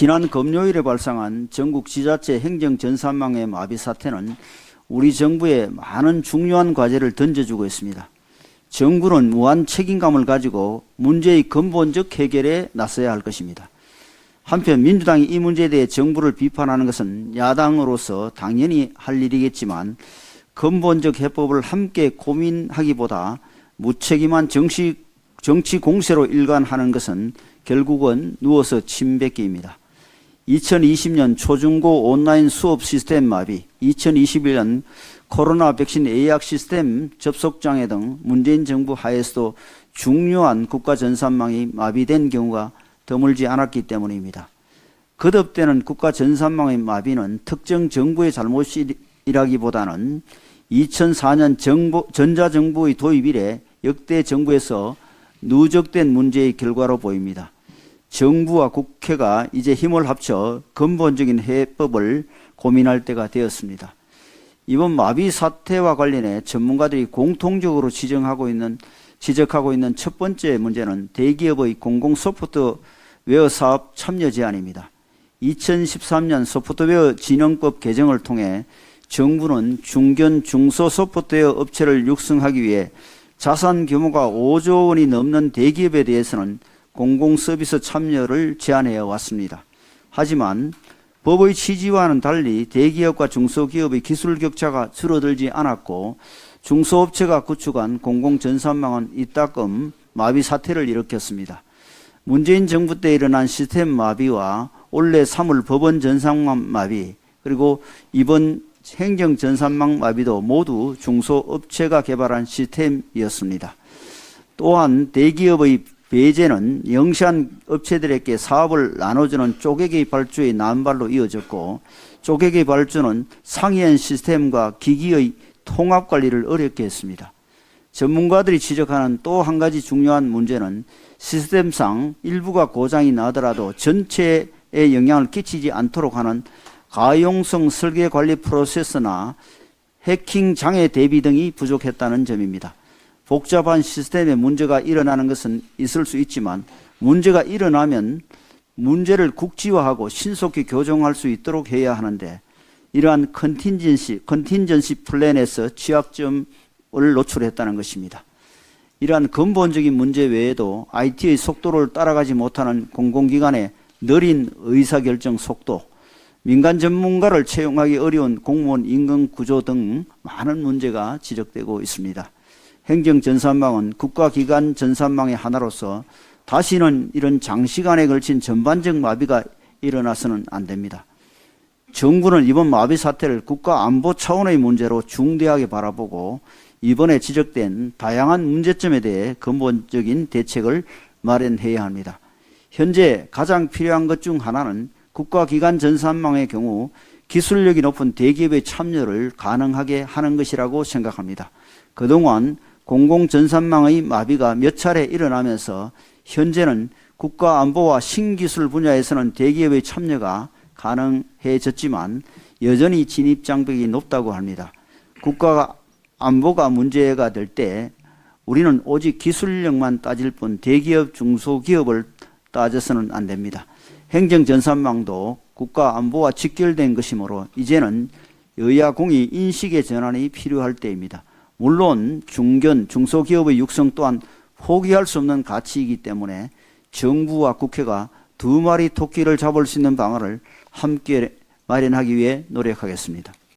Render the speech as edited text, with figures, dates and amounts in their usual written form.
지난 금요일에 발생한 전국 지자체 행정 전산망의 마비 사태는 우리 정부에 많은 중요한 과제를 던져주고 있습니다. 정부는 무한 책임감을 가지고 문제의 근본적 해결에 나서야 할 것입니다. 한편 민주당이 이 문제에 대해 정부를 비판하는 것은 야당으로서 당연히 할 일이겠지만 근본적 해법을 함께 고민하기보다 무책임한 정치 공세로 일관하는 것은 결국은 누워서 침 뱉기입니다. 2020년 초중고 온라인 수업 시스템 마비, 2021년 코로나 백신 예약 시스템 접속 장애 등 문재인 정부 하에서도 중요한 국가 전산망이 마비된 경우가 드물지 않았기 때문입니다. 거듭되는 국가 전산망의 마비는 특정 정부의 잘못이라기보다는 2004년 전자정부의 도입 이래 역대 정부에서 누적된 문제의 결과로 보입니다. 정부와 국회가 이제 힘을 합쳐 근본적인 해법을 고민할 때가 되었습니다. 이번 마비 사태와 관련해 전문가들이 공통적으로 지적하고 있는 첫 번째 문제는 대기업의 공공 소프트웨어 사업 참여 제한입니다. 2013년 소프트웨어 진흥법 개정을 통해 정부는 중견 중소 소프트웨어 업체를 육성하기 위해 자산 규모가 5조 원이 넘는 대기업에 대해서는 공공 서비스 참여를 제한해 왔습니다. 하지만 법의 취지와는 달리 대기업과 중소기업의 기술 격차가 줄어들지 않았고 중소업체가 구축한 공공전산망은 이따금 마비 사태를 일으켰습니다. 문재인 정부 때 일어난 시스템 마비와 올해 3월 법원 전산망 마비 그리고 이번 행정전산망 마비도 모두 중소업체가 개발한 시스템이었습니다. 또한 대기업의 배제는 영시한 업체들에게 사업을 나눠주는 쪼개기 발주의 난발로 이어졌고 쪼개기 발주는 상이한 시스템과 기기의 통합 관리를 어렵게 했습니다. 전문가들이 지적하는 또 한 가지 중요한 문제는 시스템상 일부가 고장이 나더라도 전체에 영향을 끼치지 않도록 하는 가용성 설계 관리 프로세스나 해킹 장애 대비 등이 부족했다는 점입니다. 복잡한 시스템에 문제가 일어나는 것은 있을 수 있지만 문제가 일어나면 문제를 국지화하고 신속히 교정할 수 있도록 해야 하는데 이러한 컨틴전시 플랜에서 취약점을 노출했다는 것입니다. 이러한 근본적인 문제 외에도 IT의 속도를 따라가지 못하는 공공기관의 느린 의사결정 속도, 민간 전문가를 채용하기 어려운 공무원 임금 구조 등 많은 문제가 지적되고 있습니다. 행정전산망은 국가기관 전산망의 하나로서 다시는 이런 장시간에 걸친 전반적 마비가 일어나서는 안 됩니다. 정부는 이번 마비 사태를 국가안보 차원의 문제로 중대하게 바라보고 이번에 지적된 다양한 문제점에 대해 근본적인 대책을 마련해야 합니다. 현재 가장 필요한 것 중 하나는 국가기관 전산망의 경우 기술력이 높은 대기업의 참여를 가능하게 하는 것이라고 생각합니다. 그동안 공공전산망의 마비가 몇 차례 일어나면서 현재는 국가안보와 신기술 분야에서는 대기업의 참여가 가능해졌지만 여전히 진입장벽이 높다고 합니다. 국가 안보가 문제가 될 때 우리는 오직 기술력만 따질 뿐 대기업, 중소기업을 따져서는 안 됩니다. 행정전산망도 국가안보와 직결된 것이므로 이제는 여야 공의 인식의 전환이 필요할 때입니다. 물론 중소기업의 육성 또한 포기할 수 없는 가치이기 때문에 정부와 국회가 두 마리 토끼를 잡을 수 있는 방안을 함께 마련하기 위해 노력하겠습니다.